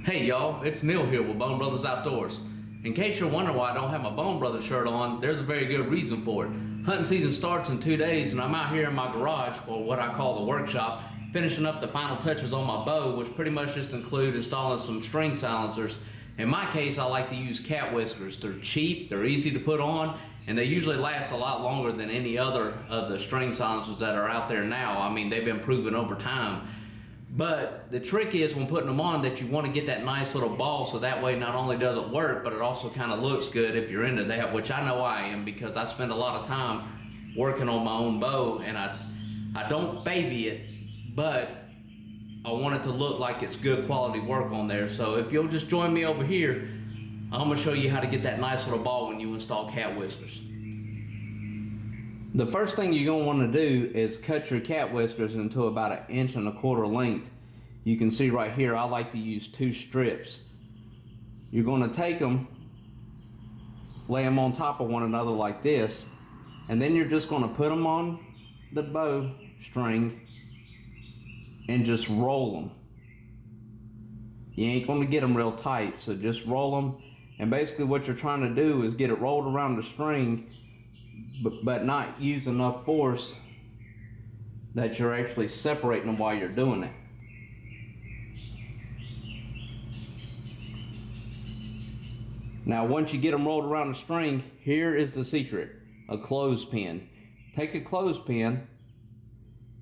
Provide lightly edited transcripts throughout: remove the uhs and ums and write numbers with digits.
Hey y'all, it's Neil here with Bone Brothers Outdoors. In case you're wondering why I don't have my Bone Brothers shirt on, there's a very good reason for it. Hunting season starts in 2 days and I'm out here in my garage, or what I call the workshop, finishing up the final touches on my bow, which pretty much just include installing some string silencers. In my case, I like to use cat whiskers. They're cheap, they're easy to put on, and they usually last a lot longer than any other of the string silencers that are out there now. I mean, they've been proven over time. But the trick is when putting them on that you want to get that nice little ball, so that way not only does it work, but it also kind of looks good if you're into that, which I know I am, because I spend a lot of time working on my own bow, and I don't baby it, but I want it to look like it's good quality work on there. So if you'll just join me over here, I'm going to show you how to get that nice little ball when you install cat whiskers. The first thing you're going to want to do is cut your cat whiskers into about 1.25 inch length. You can see right here I like to use 2 strips. You're going to take them, lay them on top of one another like this, and then you're just going to put them on the bow string and just roll them. You ain't going to get them real tight, so just roll them, and basically what you're trying to do is get it rolled around the string, but not use enough force that you're actually separating them while you're doing it. Now once you get them rolled around the string, here is the secret: a clothespin. Take a clothespin,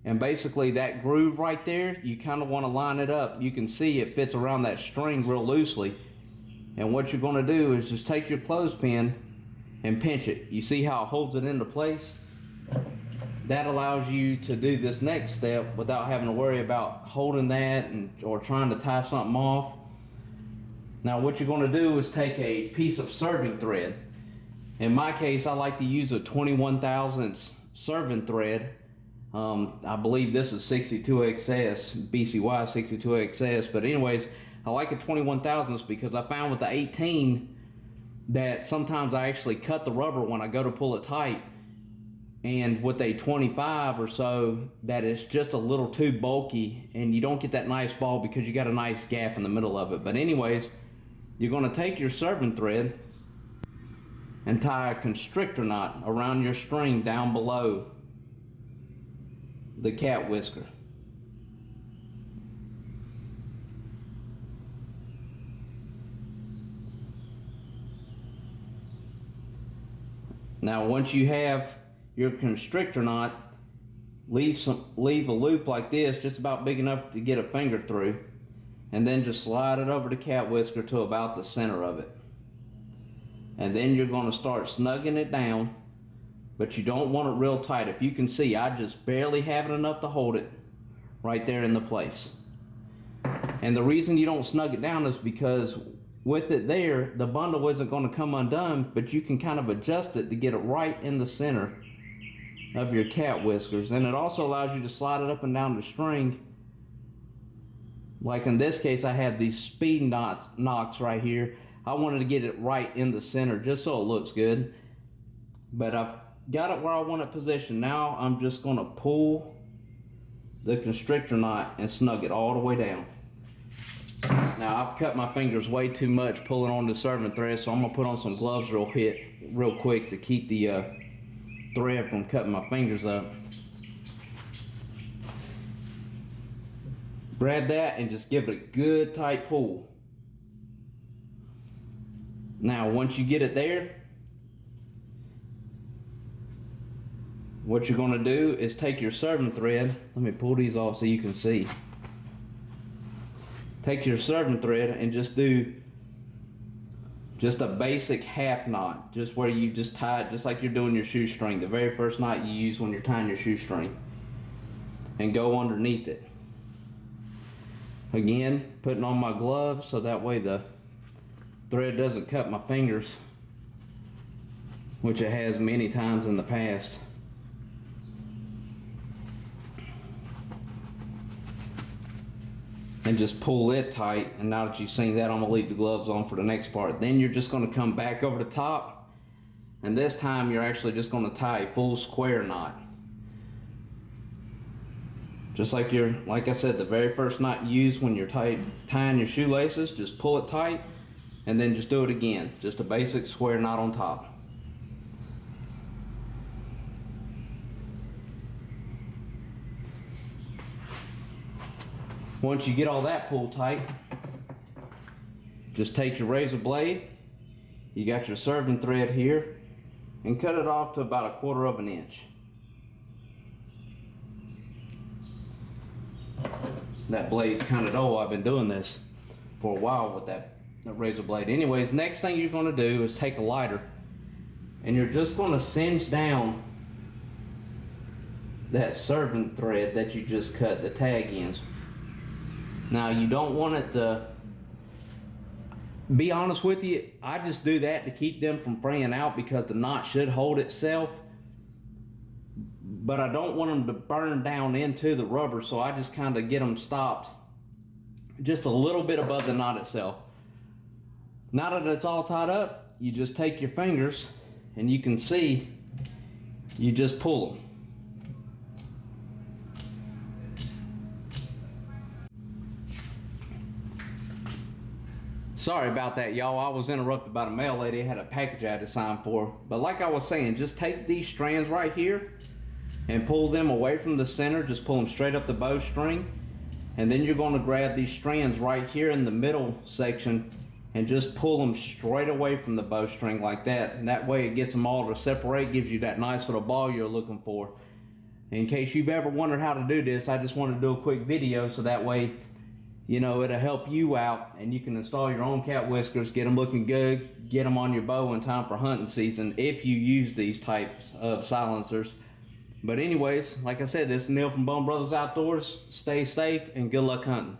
and basically that groove right there, you kind of want to line it up. You can see it fits around that string real loosely, and what you're going to do is just take your clothespin and pinch it. You see how it holds it into place? That allows you to do this next step without having to worry about holding that or trying to tie something off. Now what you're going to do is take a piece of serving thread. In my case, I like to use a 21 thousandths serving thread. I believe this is 62XS, BCY 62XS, but anyways, I like a 21 thousandths because I found with the 18 that sometimes I actually cut the rubber when I go to pull it tight, and with a 25 or so, that is just a little too bulky and you don't get that nice ball because you got a nice gap in the middle of it. But anyways, you're going to take your serving thread and tie a constrictor knot around your string down below the cat whisker. Now once you have your constrictor knot, leave a loop like this, just about big enough to get a finger through, and then just slide it over the cat whisker to about the center of it. And then you're going to start snugging it down, but you don't want it real tight. If you can see, I just barely have it enough to hold it right there in the place. And the reason you don't snug it down is because with it there, the bundle isn't going to come undone, but you can kind of adjust it to get it right in the center of your cat whiskers. And it also allows you to slide it up and down the string. Like in this case, I have these speed knocks right here. I wanted to get it right in the center just so it looks good. But I've got it where I want it positioned. Now I'm just going to pull the constrictor knot and snug it all the way down. Now I've cut my fingers way too much pulling on the serving thread, so I'm going to put on some gloves real quick to keep the thread from cutting my fingers up. Grab that and just give it a good tight pull. Now once you get it there, what you're going to do is take your serving thread. Let me pull these off so you can see. Take your serving thread and just do just a basic half knot, just where you just tie it just like you're doing your shoestring, the very first knot you use when you're tying your shoestring, and go underneath it. Again, putting on my gloves so that way the thread doesn't cut my fingers, which it has many times in the past. And just pull it tight. And now that you've seen that, I'm going to leave the gloves on for the next part. Then you're just going to come back over the top, and this time you're actually just going to tie a full square knot. Just like like I said, the very first knot you use when you're tying your shoelaces, just pull it tight and then just do it again. Just a basic square knot on top. Once you get all that pulled tight, just take your razor blade, you got your serving thread here, and cut it off to about 1/4 of an inch. That blade's kind of dull. I've been doing this for a while with that razor blade. Anyways, next thing you're going to do is take a lighter and you're just going to singe down that serving thread that you just cut, the tag ends. Now you don't want it to, be honest with you, I just do that to keep them from fraying out because the knot should hold itself. But I don't want them to burn down into the rubber, so I just kind of get them stopped just a little bit above the knot itself. Now that it's all tied up, you just take your fingers and you can see, you just pull them. Sorry about that, y'all. I was interrupted by the mail lady. I had a package I had to sign for. But like I was saying, just take these strands right here and pull them away from the center. Just pull them straight up the bowstring. And then you're going to grab these strands right here in the middle section and just pull them straight away from the bowstring like that. And that way it gets them all to separate, gives you that nice little ball you're looking for. In case you've ever wondered how to do this, I just wanted to do a quick video so that way, you know, it'll help you out and you can install your own cat whiskers, get them looking good, get them on your bow in time for hunting season if you use these types of silencers. But anyways, like I said, this is Neil from Bone Brothers Outdoors. Stay safe and good luck hunting.